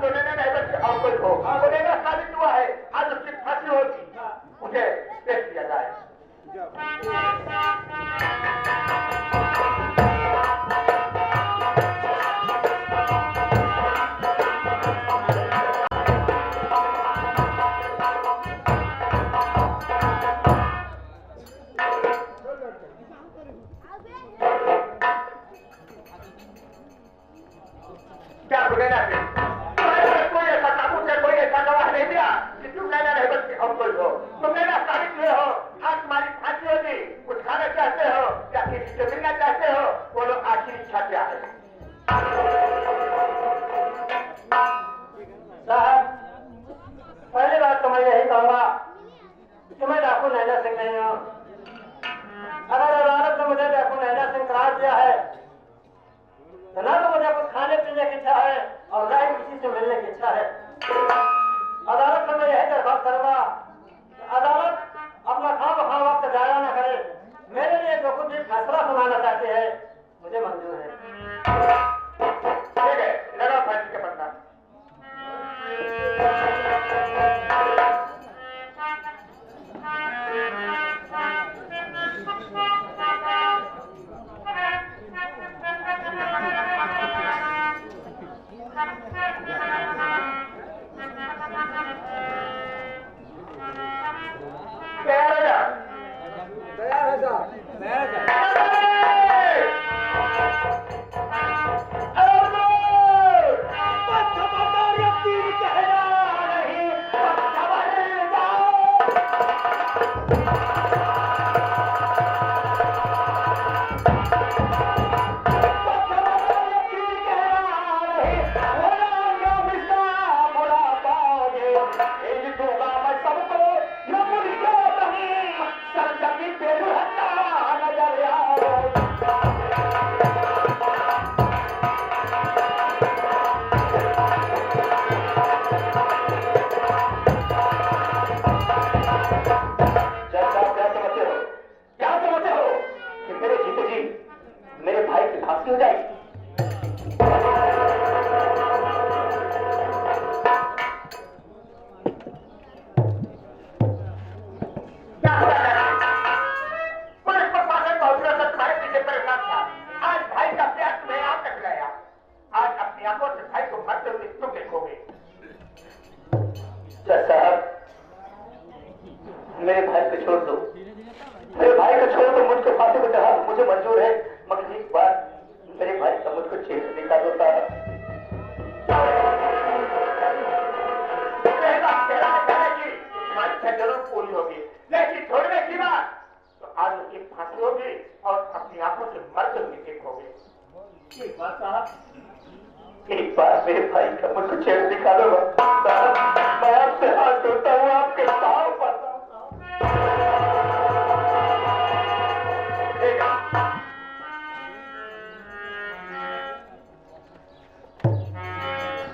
तो नैना नहीं बल्कि और कोई हो। वो नैना साबित हुआ है, आज उसकी फांसी होगी, मुझे पेश किया जाए। क्या गुनेगा फिर? कोई ऐसा काबू है, कोई ऐसा गवाह नहीं दिया कि तुम नैना नहीं बल्कि और कोई हो। तुम नैना साबित हुए हो, आज तुम्हारी फांसी होगी। कुछ खाना चाहते हो या किसी से मिलना चाहते हो? बोलो आखिरी इच्छा क्या है? साहब, पहली बात तो मैं यही कहूँगा कि मैं डाकू नैना सिंह नहीं हूँ। अगर अदालत ने मुझे डाकू नैना सिंह करार दिया है तो ना तो मुझे कुछ खाने पीने की इच्छा है और ना ही किसी से मिलने की इच्छा है। अदालत से मैं यही दरख्वास्त करूंगा कि अदालत अपना खाम वक्त जाया न करे। मेरे लिए जो कुछ भी फैसला सुनाना चाहते हैं मुझे मंजूर है। ठीक है, लगा फांसी के पन्ना। मेरे भाई को छोड़ दो, मेरे भाई को छोड़ दो, मुझको फांसी को चढ़ा मुझे मंजूर है, मगर एक बार मेरे भाई का मुझको चेहरा दिखा दो साहब। तुम्हारी इच्छा जरूर पूरी होगी, लेकिन छोड़ने की बात तो आज उसकी फांसी होगी और अपनी आंखों से मरते हुए देखोगे। एक बार साहब, एक बार मेरे भाई का मुझको चेहरा दिखा दो साहब, मैं आपसे हाथ जोड़ता हूँ, आपके पाँव पड़ता हूँ।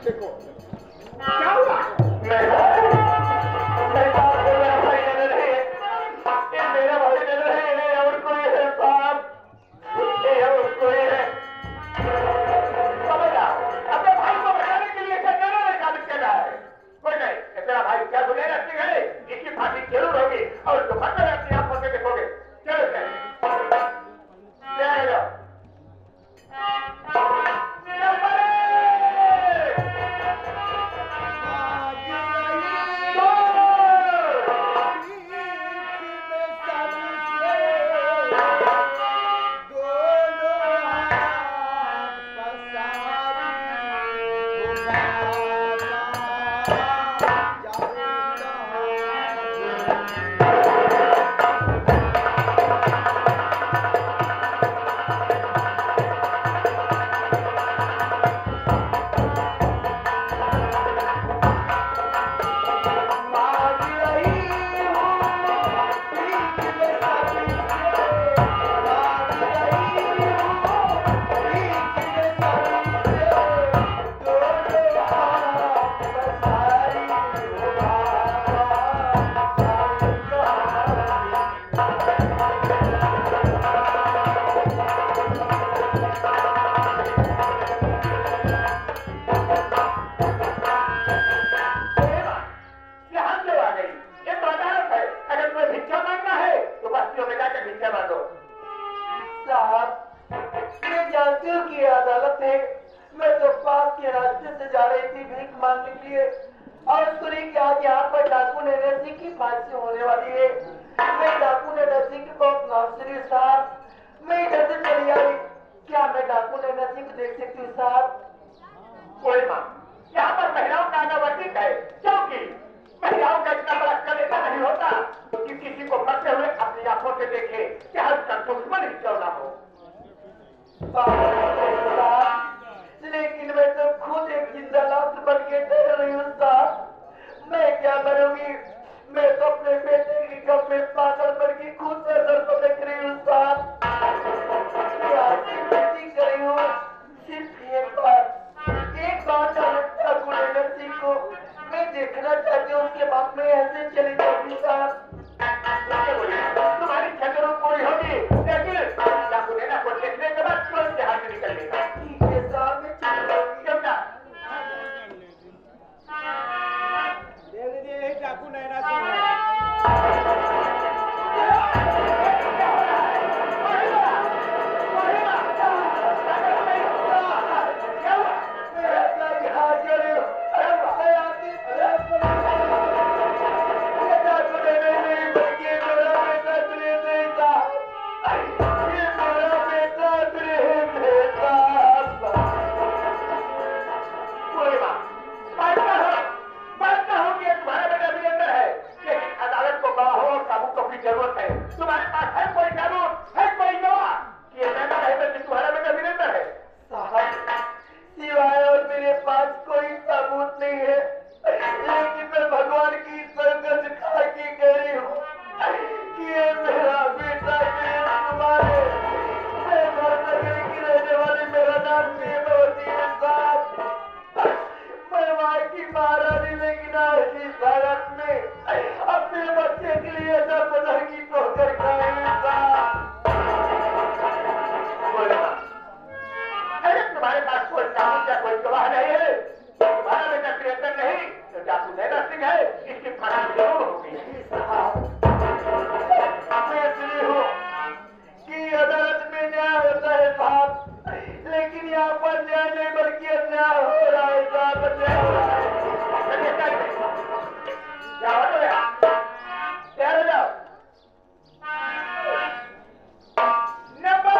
देखो क्या हुआ? मेरा भाई नहीं है, ये मेरा भाई नहीं है, और कोई है साहब, ये और कोई है। समझ आओ, अपने भाई को बचाने के लिए साबित कर रहा है। कोई नहीं, तेरा भाई क्या गुनहगार सिंह है, इसकी फांसी जरूर होगी और उसको बंद अपनी आंखों से देखोगे। चलो भीख मांगने के लिए और सुनी कि आज यहाँ पर डाकू नैना सिंह की फांसी होने वाली है। मैं डाकू नैना सिंह की बहुत नाम सुनी साहब, मैं इधर से चली आई। क्या मैं डाकू नैना सिंह को देख सकती हूँ साहब? कोई माँ, यहाँ पर महिलाओं का आना वर्जित है, क्योंकि महिलाओं का इतना बड़ा कलेजा नहीं होता कि किसी को मरते हुए अपनी आंखों से देखे, चाहे उसका दुश्मन ही क्यों ना हो। लेकिन मैं तो खुद एक जिंदा लाश बन के ठहर रही हूँ साहब। मैं क्या करूंगी? मैं तो अपने बेटे की गम में पागल बन के खुद से दर्द को देख रही हूँ साहब। कर रही हूँ सिर्फ एक बार डाकू नैना सिंह को मैं देखना चाहती हूँ, उसके बाद में ऐसे चली जाऊंगी साहब। तुम्हारी इच्छा जरूर पूरी होगी, लेकिन डाकू नैना को देखने के बाद तुरंत यहाँ से निकलने का। ठीक है साहब, मैं चली जाऊंगी। देख लीजिए, यही डाकू नैना सिंह है। जरूरत है तुम्हारे पास है कोई सबूत, है कोई गवाह कि ये नैना है बल्कि तुम्हारा बेटा वीरेंद्र है? साहब, सिवाय और मेरे पास कोई सबूत नहीं है, लेकिन मैं भगवान की संगत खा के कह रही हूँ कि ये मेरा बेटा तुम्हारे मैं नगर की रहने वाली, मेरा नाम प्रेमवती है साहब। मैं वहाँ की महारानी, लेकिन आज की भारत में अपने बच्चे के लिए ऐसा पत्थर की ठोकर खाई साहब। अरे तुम्हारे पास कोई सबूत या कोई गवाह नहीं है, तुम्हारा बेटा वीरेंद्र नहीं तो डाकू नैना सिंह है, इसकी फांसी जरूर होगी। मैं सुनी हूँ कि अदालत में न्याय होता है साहब, लेकिन यहाँ पर न्याय नहीं बल्कि अन्याय हो रहा है साहब, अन्याय हो रहा है। जाओ तो यहाँ, तैयार हो जाओ। नंबर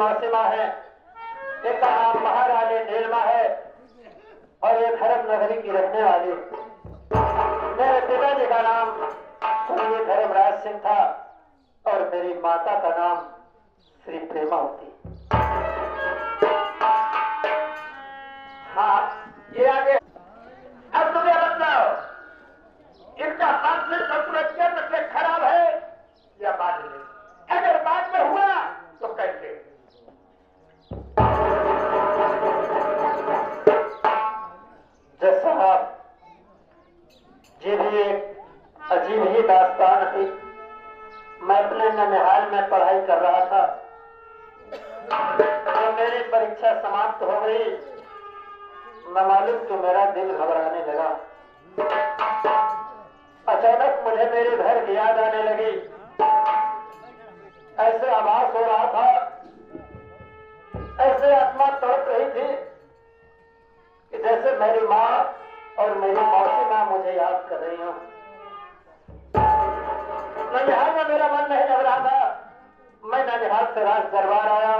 मौसी माँ है, एक का नाम महारानी नीलमा है और ये धर्म नगरी की रहने वाली। मेरे पिताजी का नाम स्वर्गीय धर्मराज सिंह था और मेरी माता का नाम श्री प्रेमावती। हाँ, ये आगे। अब तुम्हें बताओ, इनका हाथ से संतुलन जन्म से खराब है या बाद में? अगर बाद में हुआ तो कैसे? जज साहब, ये भी एक अजीब ही दास्तान थी। मैं अपने ननिहाल में पढ़ाई कर रहा था, जब मेरी परीक्षा समाप्त हो गई, न मालूम क्यों मेरा दिल घबराने लगा। अचानक मुझे मेरे घर की याद आने लगी। ऐसे आभास हो रहा था, ऐसे आत्मा तड़प रही थी कि जैसे मेरी माँ और मेरी मौसी माँ मुझे याद कर रही हूँ। ननिहाल में मेरा मन नहीं लग रहा था। मैं ननिहाल से राज दरबार आया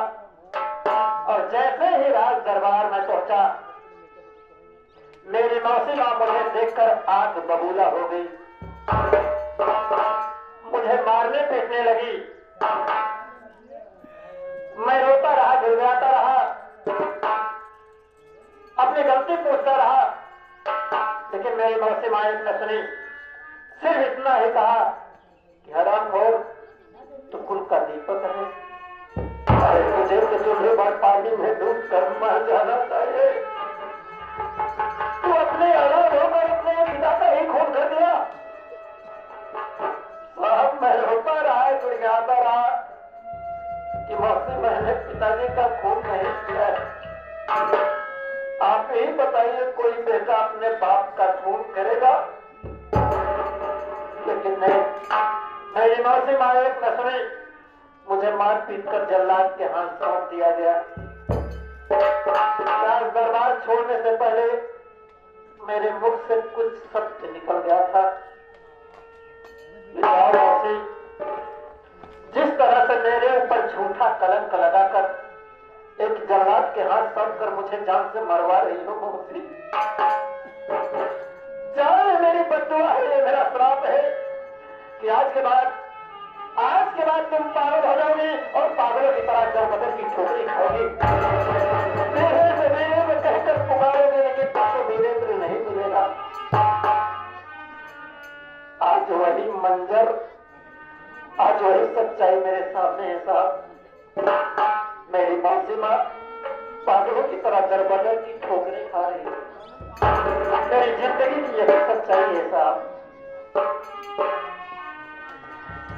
और जैसे ही राज दरबार में पहुंचा, मेरी मौसी माँ मुझे देखकर आग बबूला हो गई, मुझे मारने पीटने लगी। मैं रोता रहा, गिड़गिड़ाता रहा, अपनी गलती पूछता रहा, लेकिन मेरी मौसी माँ ने सुनी। सिर्फ इतना ही कहा कि हरामखोर, तू कुल का दीपक है, अरे तुझे तो चूल्हे पर पानी में डूब कर मर जाना चाहिए। तू अपने अलग होकर अपने पिता का ही खून कर दिया। साहब, मैं रोता रहा, गिड़गिड़ाता रहा कि मौसी, मैंने पिताजी का खून नहीं किया है। आप ही बताइए, कोई बेटा अपने बाप का खून करेगा? लेकिन नहीं, मेरी मौसी माँ एक न सुनी। मुझे मार पीट कर जल्लाद के हाथ सौंप दिया गया। राज दरबार छोड़ने से पहले मेरे मुख से कुछ सत्य निकल गया था। मौसी, जिस तरह से मेरे ऊपर झूठा कलंक लगाकर एक जल्लाद के हाथ सौंप कर मुझे जान से मरवा रही हो मौसी, जान मेरी बद्दुआ है, ये मेरा श्राप है कि आज के बाद तुम पागल हो जाओगी और पागलों की तरह जलपदर की ठोकरी खाओगी। मेरे में कहकर पुकारोगे, लेकिन तुमको वीरेंद्र नहीं मिलेगा। आज वही मंजर, आज वही सच्चाई मेरे सामने है साहब। मेरी मौसी माँ पागलों की तरह दरबदर की ठोकरें खा रही है। मेरी जिंदगी की यही सच्चाई है साहब।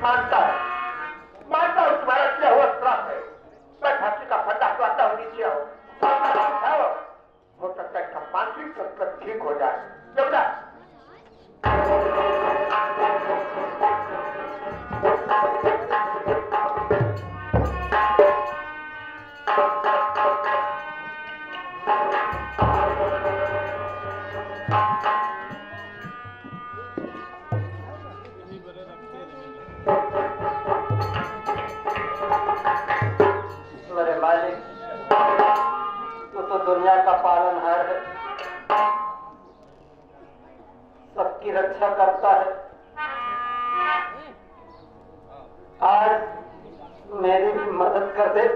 मानता हूँ तुम्हारा किया हुआ श्राप है। मैं फांसी का फंदा हटवाता हूँ, नीचे आओ। हो सकता है इसका मानसिक संकट ठीक हो जाए। जबना दुनिया का पालनहार है, सबकी रक्षा करता है। आज मेरी भी मदद कर दे,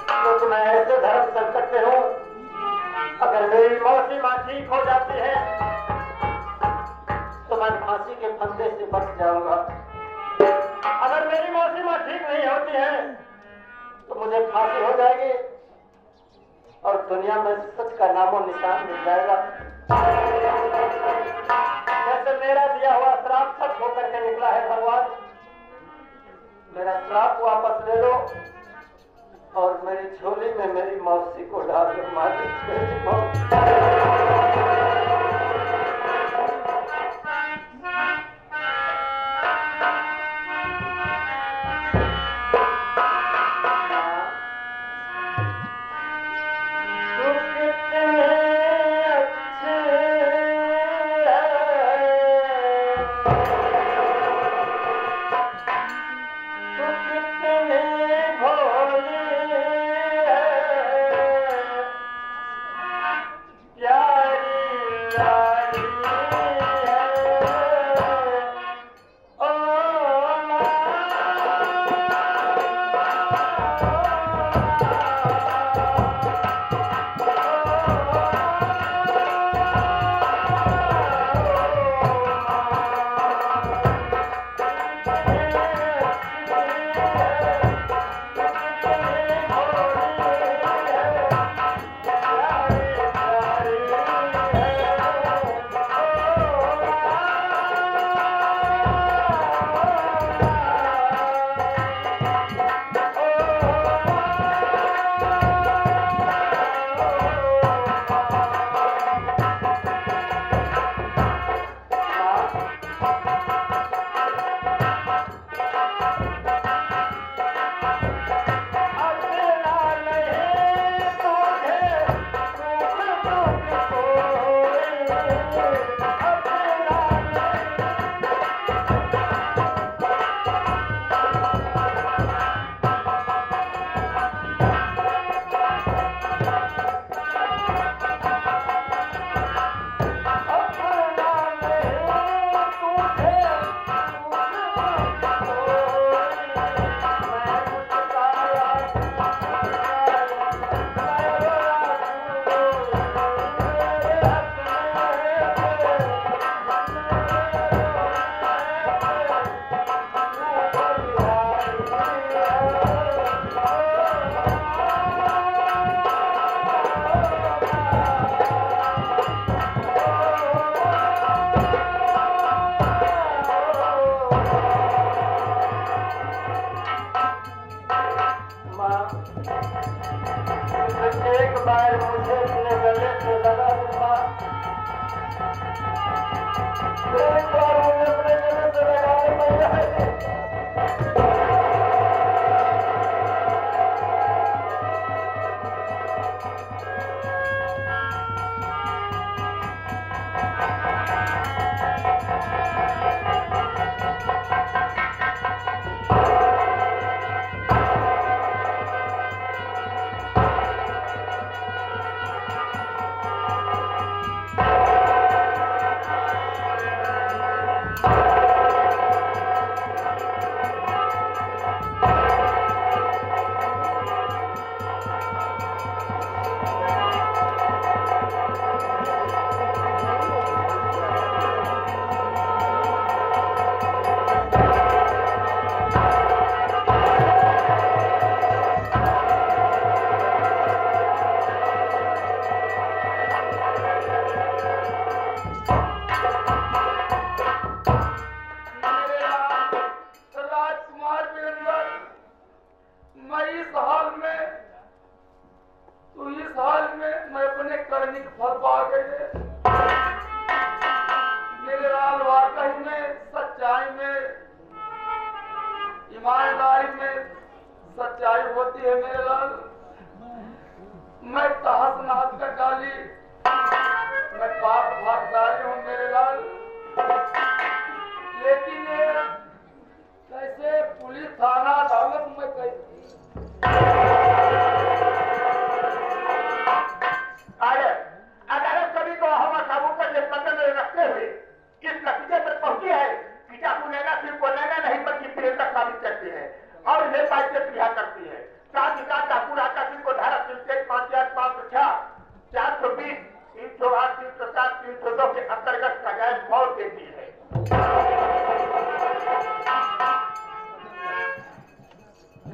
क्योंकि मैं ऐसे धर्म संकट में हूं। अगर मेरी मौसी माँ ठीक हो जाती है तो मैं फांसी के फंदे से बच जाऊंगा। अगर मेरी मौसी माँ ठीक नहीं होती है तो मुझे फांसी हो जाएगी और दुनिया में सच का नामो निशान मिल जाएगा। जैसे मेरा दिया हुआ श्राप सच होकर के निकला है भगवान, मेरा श्राप वापस ले लो और मेरी झोली में मेरी मौसी को डाल दो। मालिक, मेरी मौसी। भोले एक बार मुझे अपने गले से लगा दूंगा, एक बार मुझे अपने गले से लगा दूंगा। ईमानदारी में सच्चाई होती है मेरे लाल। मैं तहस नहस कर डाली, मैं पाप भागदारी हूँ मेरे लाल। लेकिन ये कैसे पुलिस थाना अदालत में कैसे अदालत कभी को हम काबू पर निष्पत्ति में रखते हुए इस नतीजे पर पहुंची है कि डाकू नैना सिर्फ को नैना नहीं बल्कि प्रियंका साबित करती है और इन्हें बाइक से रिहा करती है। साथ ही साथ डाकू राका सिंह को धारा 305/506, 420, 308, 307, 302 के अंतर्गत सजाए मौत देती है।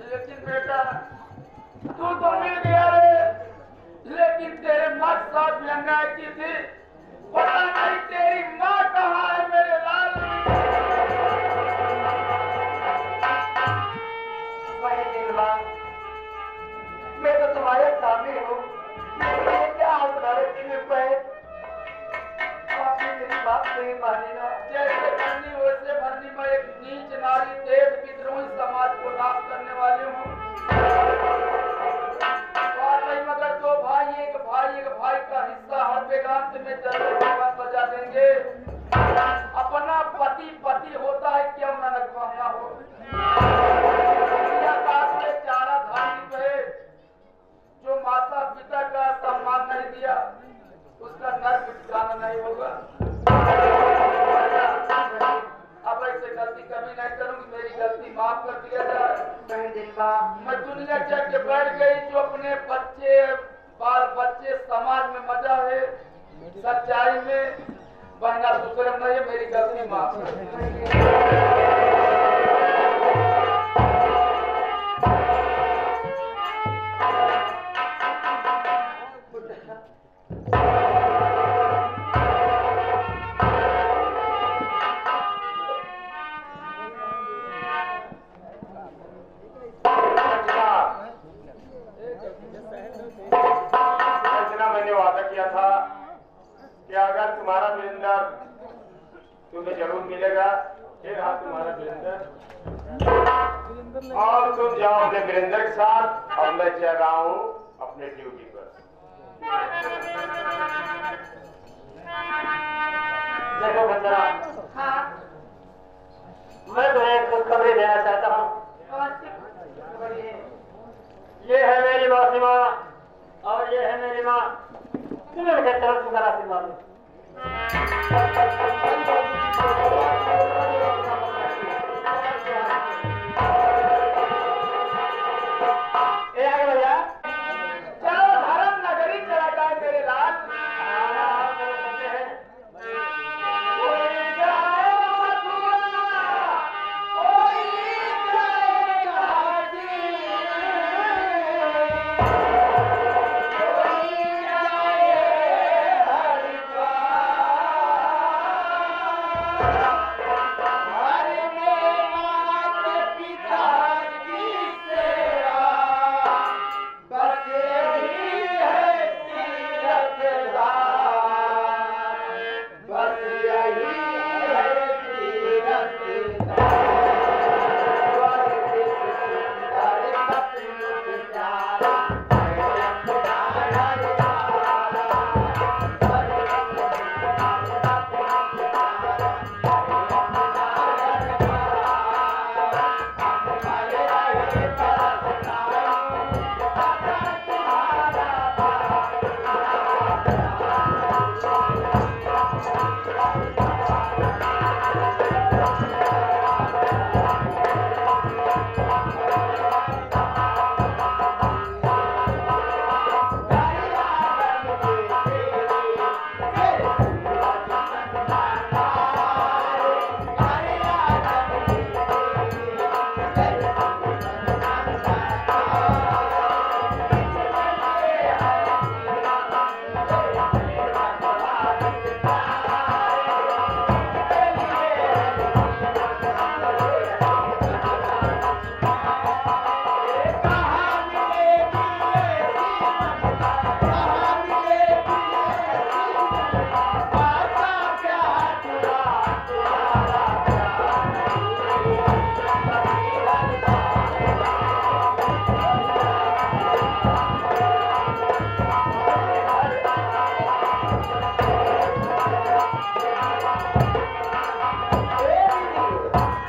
लेकिन बेटा तू तो मिल गया रे, लेकिन तेरे माँ के साथ भी अन्याय की थी। पता नहीं तेरी माँ कहाँ है मेरे लाल। वही दिलवा, मैं तो तुम्हारे सामने हूँ, ये क्या अदालत की निर्भय, आपने मेरी बात नहीं मानी ना। जैसे करनी वैसे भरनी, मैं एक नीच नारी देश विद्रोही समाज को नाश करने वाली हूँ। मगर दो भाई एक भाई का हिस्सा हर वेदांत में जरूर बजा देंगे। अपना पति पति होता है, क्यों न नगवाना हो। चारा धार्मिक है, जो माता पिता का सम्मान नहीं दिया उसका नर्क ठिकाना नहीं होगा। अब ऐसे गलती कभी नहीं करूंगी, मेरी गलती माफ कर दिया जाए। मैं दुनिया चढ़ के बैठ गई, जो अपने बच्चे बाल बच्चे समाज में मजा है, सच्चाई में बहना दूसरे में नहीं है। मेरी गलती माफ कर तुम्हारा वीरेंद्र तुम्हें जरूर मिलेगा। फिर हाँ तुम्हारा वीरेंद्र, और तुम जाओ अपने वीरेंद्र के साथ और मैं चल रहा हूँ अपने ड्यूटी पर। देखो बंदरा, हाँ मैं तुम्हें एक खुशखबरी देना चाहता हूँ। ये है मेरी मौसीमा और ये है मेरी माँ। तुम्हें मेरे तरफ से आशीर्वाद।